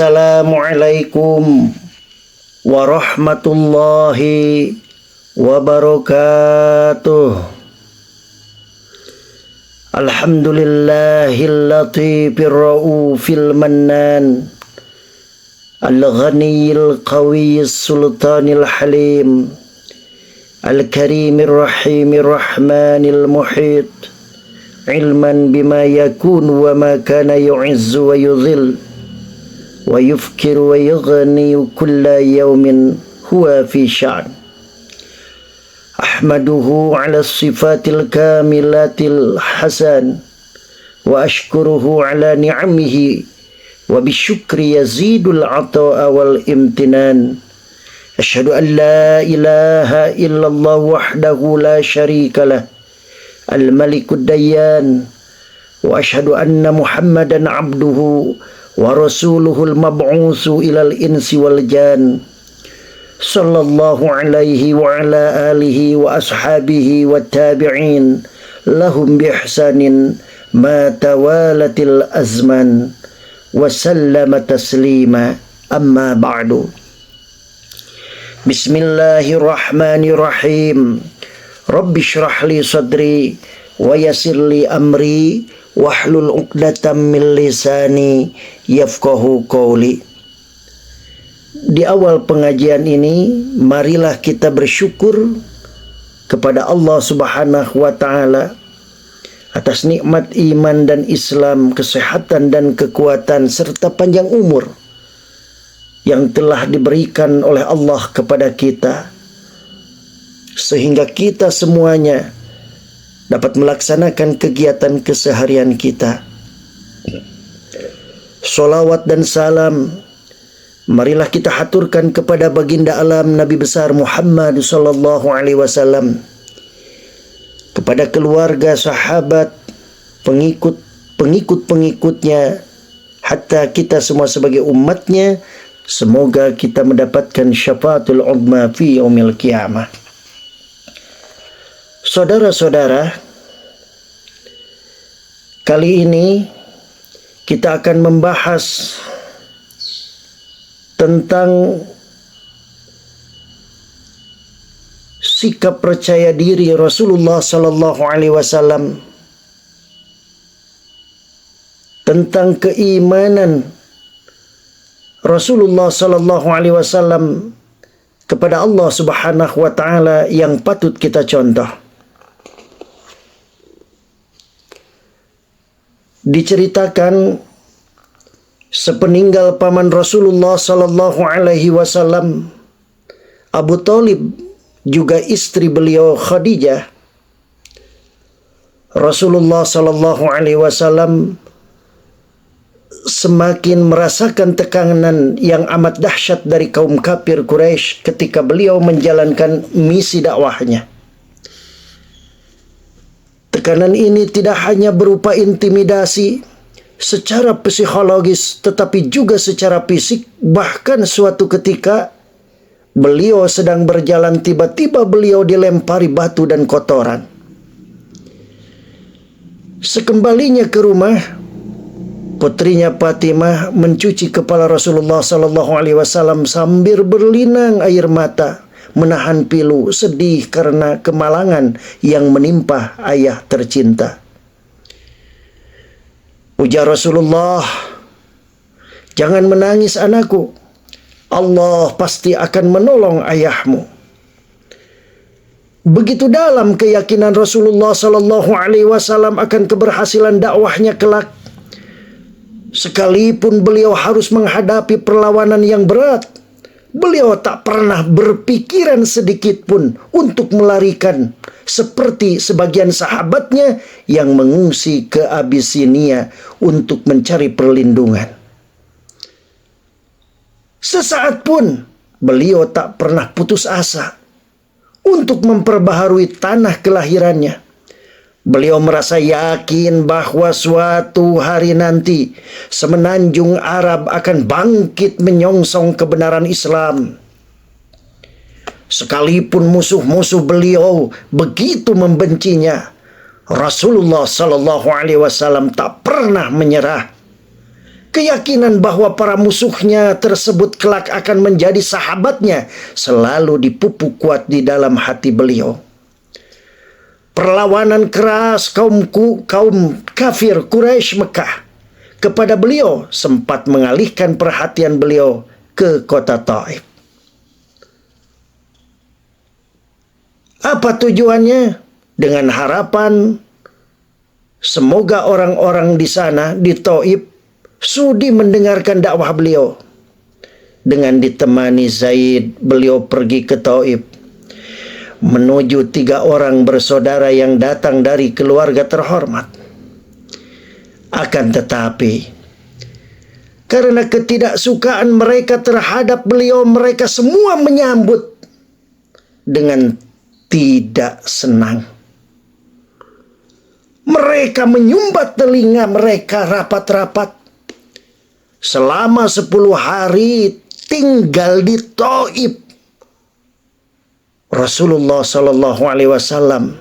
Assalamualaikum warahmatullahi wabarakatuh. Alhamdulillahil latifir raufil mannan, al-ghaniyil qawiyyis sultanil halim, al-karimir rahimir rahmanil muhit, ilman bima yakun wa ma kana yu'izzu wa yudhil wa yufkir wa yughni kulla yawmin huwa fi sya'n. Ahmaduhu ala sifatil kamilatil hasan wa ashkuruhu ala ni'amihi wa bisyukri yazidul ata'a wal imtinan. Asyhadu an la ilaha illallah wahdahu la syarika lah al-malikud dayyan, wa ashhadu anna muhammadan abduhu wa rasuluhul mab'usu ilal insi wal jan, sallallahu alaihi wa ala alihi wa ashabihi wa tabi'in lahum bi ihsanin ma tawalatil azman wa sallama taslima, amma ba'du. Bismillahirrahmanirrahim. Rabbi syrah li sadri wa yassir li amri wahlul 'uqdatam min lisani yafqahu qawli. Di awal pengajian ini, marilah kita bersyukur kepada Allah Subhanahu wa taala atas nikmat iman dan Islam, kesehatan dan kekuatan serta panjang umur yang telah diberikan oleh Allah kepada kita, sehingga kita semuanya dapat melaksanakan kegiatan keseharian kita. Salawat dan salam marilah kita haturkan kepada baginda alam Nabi besar Muhammad sallallahu alaihi wasallam, kepada keluarga, sahabat, pengikut-pengikutnya, hatta kita semua sebagai umatnya. Semoga kita mendapatkan syafaatul uzma fi yaumil qiyamah. Saudara-saudara, kali ini kita akan membahas tentang sikap percaya diri Rasulullah sallallahu alaihi wasallam, tentang keimanan Rasulullah sallallahu alaihi wasallam kepada Allah Subhanahu wa taala yang patut kita contoh. Diceritakan sepeninggal paman Rasulullah sallallahu alaihi wasallam, Abu Thalib, juga istri beliau Khadijah, Rasulullah sallallahu alaihi wasallam semakin merasakan tekanan yang amat dahsyat dari kaum kafir Quraisy ketika beliau menjalankan misi dakwahnya. Tekanan ini tidak hanya berupa intimidasi secara psikologis, tetapi juga secara fisik. Bahkan suatu ketika beliau sedang berjalan, tiba-tiba beliau dilempari batu dan kotoran. Sekembalinya ke rumah, putrinya Fatimah mencuci kepala Rasulullah sallallahu alaihi wasallam sambil berlinang air mata, menahan pilu, sedih karena kemalangan yang menimpa ayah tercinta. Ujar Rasulullah, "Jangan menangis anakku, Allah pasti akan menolong ayahmu." Begitu dalam keyakinan Rasulullah sallallahu alaihi wasallam akan keberhasilan dakwahnya kelak, sekalipun beliau harus menghadapi perlawanan yang berat, beliau tak pernah berpikiran sedikit pun untuk melarikan seperti sebagian sahabatnya yang mengungsi ke Abisinia untuk mencari perlindungan. Sesaat pun beliau tak pernah putus asa untuk memperbaharui tanah kelahirannya. Beliau merasa yakin bahwa suatu hari nanti semenanjung Arab akan bangkit menyongsong kebenaran Islam. Sekalipun musuh-musuh beliau begitu membencinya, Rasulullah sallallahu alaihi wasallam tak pernah menyerah. Keyakinan bahwa para musuhnya tersebut kelak akan menjadi sahabatnya selalu dipupuk kuat di dalam hati beliau. Perlawanan keras kaum kafir Quraisy Mekah kepada beliau sempat mengalihkan perhatian beliau ke kota Taif. Apa tujuannya? Dengan harapan semoga orang-orang di sana, di Taif, sudi mendengarkan dakwah beliau. Dengan ditemani Zaid, beliau pergi ke Taif, menuju 3 orang bersaudara yang datang dari keluarga terhormat. Akan tetapi, karena ketidaksukaan mereka terhadap beliau, mereka semua menyambut dengan tidak senang. Mereka menyumbat telinga mereka rapat-rapat. Selama 10 hari tinggal di Taif, Rasulullah Shallallahu Alaihi Wasallam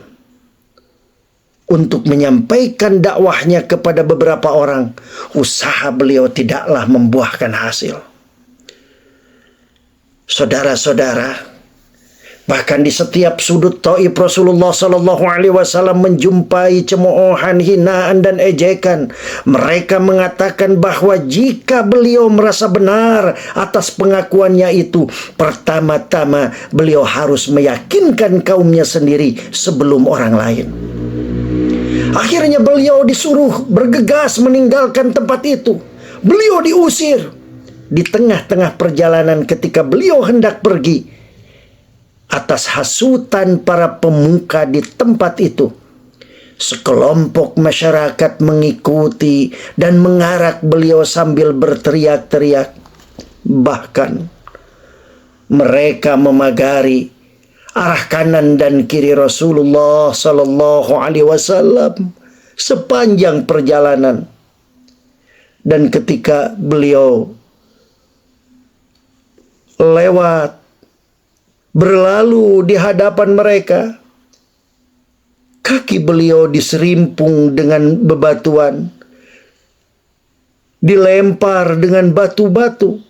untuk menyampaikan dakwahnya kepada beberapa orang. Usaha beliau tidaklah membuahkan hasil. Saudara-saudara, bahkan di setiap sudut Taif Rasulullah Shallallahu Alaihi Wasallam menjumpai cemoohan, hinaan dan ejekan. Mereka mengatakan bahwa jika beliau merasa benar atas pengakuannya itu, pertama-tama beliau harus meyakinkan kaumnya sendiri sebelum orang lain. Akhirnya beliau disuruh bergegas meninggalkan tempat itu. Beliau diusir. Di tengah-tengah perjalanan ketika beliau hendak pergi, atas hasutan para pemuka di tempat itu, sekelompok masyarakat mengikuti dan mengarak beliau sambil berteriak-teriak. Bahkan mereka memagari arah kanan dan kiri Rasulullah Sallallahu Alaihi Wasallam sepanjang perjalanan. Dan ketika beliau lewat, berlalu di hadapan mereka, kaki beliau diserimpung dengan bebatuan, dilempar dengan batu-batu.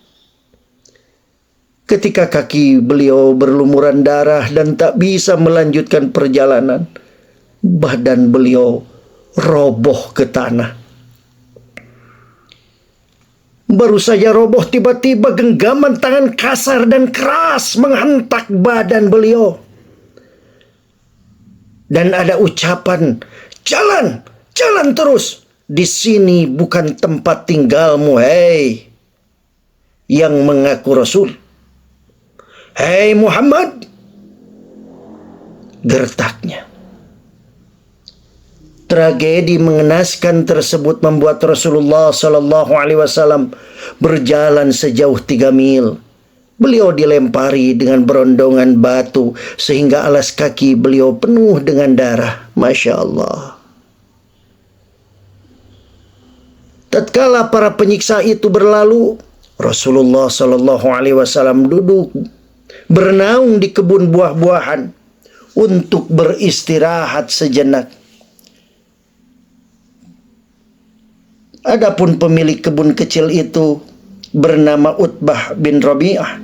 Ketika kaki beliau berlumuran darah dan tak bisa melanjutkan perjalanan, badan beliau roboh ke tanah. Baru saja roboh, tiba-tiba genggaman tangan kasar dan keras menghentak badan beliau. Dan ada ucapan, "Jalan, jalan terus. Di sini bukan tempat tinggalmu, hei yang mengaku Rasul. Hei Muhammad," gertaknya. Tragedi mengenaskan tersebut membuat Rasulullah Shallallahu Alaihi Wasallam berjalan sejauh 3 mil. Beliau dilempari dengan berondongan batu sehingga alas kaki beliau penuh dengan darah. Masya Allah. Tatkala para penyiksa itu berlalu, Rasulullah Shallallahu Alaihi Wasallam duduk bernaung di kebun buah-buahan untuk beristirahat sejenak. Adapun pemilik kebun kecil itu bernama Utbah bin Rabi'ah,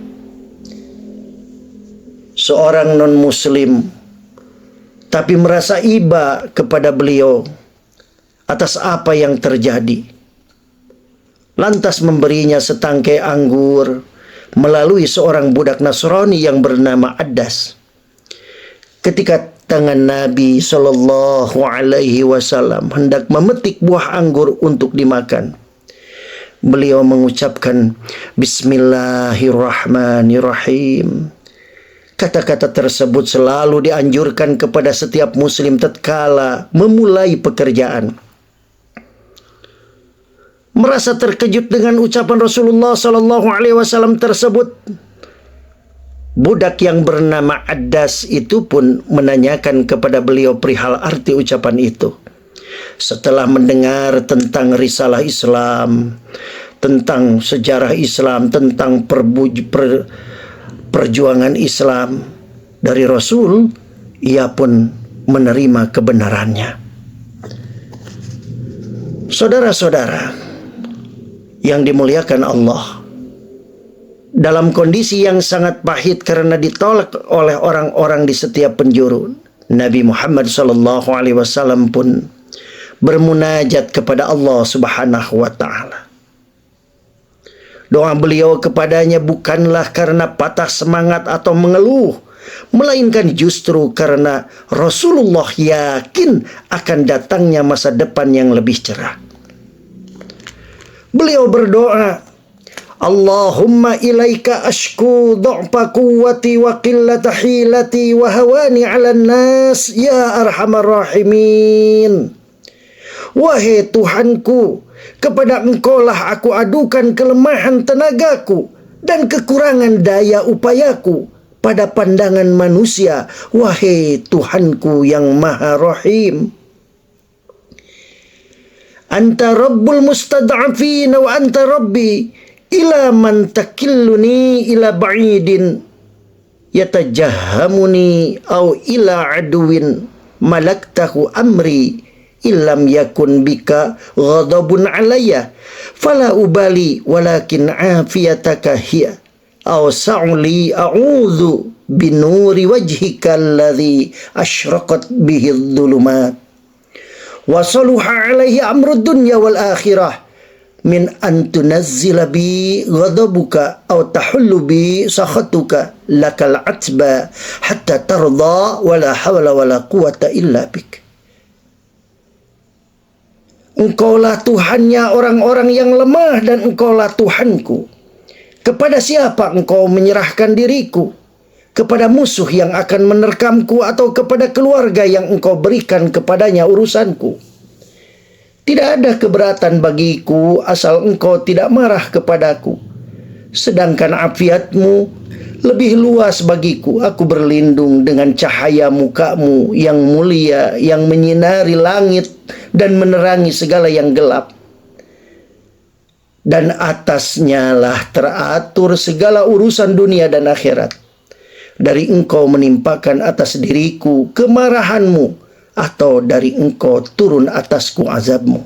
seorang non-muslim, tapi merasa iba kepada beliau atas apa yang terjadi. Lantas memberinya setangkai anggur melalui seorang budak Nasrani yang bernama Addas. Ketika tangan Nabi Shallallahu Alaihi Wasallam hendak memetik buah anggur untuk dimakan, beliau mengucapkan Bismillahirrahmanirrahim. Kata-kata tersebut selalu dianjurkan kepada setiap muslim tatkala memulai pekerjaan. Merasa terkejut dengan ucapan Rasulullah Shallallahu Alaihi Wasallam tersebut, budak yang bernama Addas itu pun menanyakan kepada beliau perihal arti ucapan itu. Setelah mendengar tentang risalah Islam, tentang sejarah Islam, tentang perjuangan Islam dari Rasul, ia pun menerima kebenarannya. Saudara-saudara yang dimuliakan Allah, dalam kondisi yang sangat pahit karena ditolak oleh orang-orang di setiap penjuru, Nabi Muhammad SAW pun bermunajat kepada Allah Subhanahu wa Ta'ala. Doa beliau kepadanya bukanlah karena patah semangat atau mengeluh, melainkan justru karena Rasulullah yakin akan datangnya masa depan yang lebih cerah. Beliau berdoa, Allahumma ilaika ashku du'fa quwwati wa qillata hilati wa hawani 'alan nas ya arhamar rahimin. Wahai Tuhanku, kepada Engkaulah aku adukan kelemahan tenagaku dan kekurangan daya upayaku pada pandangan manusia, wahai Tuhanku yang Maha Rahim. Anta Rabbul mustad'afin wa anta Rabbi, ila man takilluni ila ba'idin yatajahhamuni au ila aduwin malaktahu amri illam yakun bika ghadabun alayya fala ubali walakin afiyataka hiya aw sa'li a'udzu binuri wajhika alladhi asyraqat bihi adh-dhulumat wa saluha alaihi amrud dunya wal akhirah min an tunazzila bi ghadabuka aw tahullu bi sakhatuka lakal atba hatta tarda wala hawla wala quwata illa bik. Engkaulah Tuhannya orang-orang yang lemah dan Engkaulah Tuhanku. Kepada siapa Engkau menyerahkan diriku? Kepada musuh yang akan menerkamku atau kepada keluarga yang Engkau berikan kepadanya urusanku? Tidak ada keberatan bagiku asal Engkau tidak marah kepadaku. Sedangkan afiatmu lebih luas bagiku. Aku berlindung dengan cahaya mukamu yang mulia, yang menyinari langit dan menerangi segala yang gelap. Dan atasnya lah teratur segala urusan dunia dan akhirat. Dari Engkau menimpakan atas diriku kemarahanmu, atau dari Engkau turun atasku azabmu.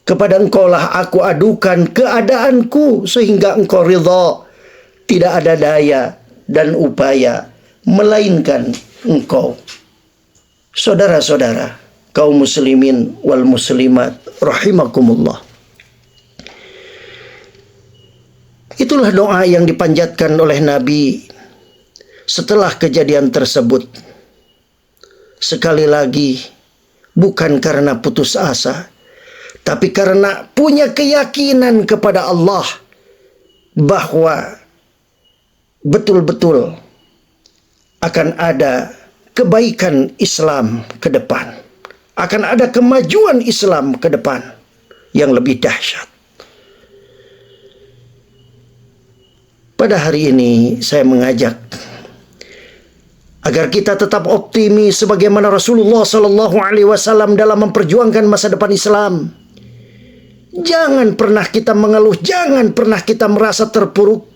Kepada Engkaulah aku adukan keadaanku sehingga Engkau ridha. Tidak ada daya dan upaya melainkan Engkau. Saudara-saudara, kaum muslimin wal muslimat rahimakumullah. Itulah doa yang dipanjatkan oleh Nabi setelah kejadian tersebut. Sekali lagi, bukan karena putus asa, tapi karena punya keyakinan kepada Allah bahwa betul-betul akan ada kebaikan Islam ke depan. Akan ada kemajuan Islam ke depan yang lebih dahsyat. Pada hari ini saya mengajak agar kita tetap optimis sebagaimana Rasulullah SAW dalam memperjuangkan masa depan Islam. Jangan pernah kita mengeluh, jangan pernah kita merasa terpuruk.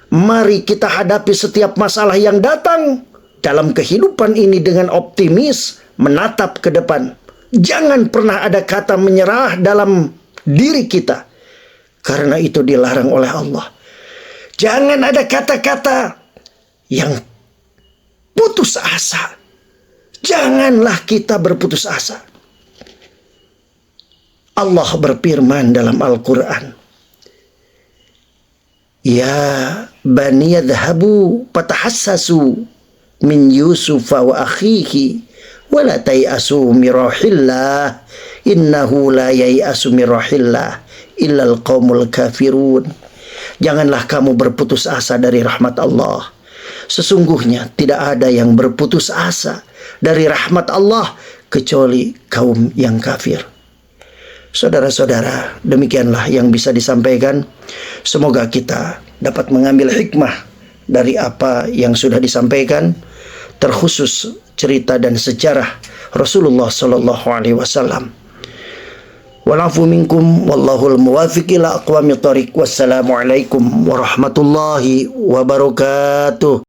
Mari kita hadapi setiap masalah yang datang dalam kehidupan ini dengan optimis, menatap ke depan. Jangan pernah ada kata menyerah dalam diri kita, karena itu dilarang oleh Allah. Jangan ada kata-kata yang putus asa. Janganlah kita berputus asa. Allah berfirman dalam Al-Quran, ya bani yadhabu patahassasu min Yusufa wa akhihi wa la tayasu min rahillah innahu la yayasu min rahillah illa al-qaumul kafirun. Janganlah kamu berputus asa dari rahmat Allah. Sesungguhnya tidak ada yang berputus asa dari rahmat Allah kecuali kaum yang kafir. Saudara-saudara, demikianlah yang bisa disampaikan. Semoga kita dapat mengambil hikmah dari apa yang sudah disampaikan, terkhusus cerita dan sejarah Rasulullah SAW. Walafu minkum wallahul muwafiq ila aqwamit thoriq. Wassalamualaikum warahmatullahi wabarakatuh.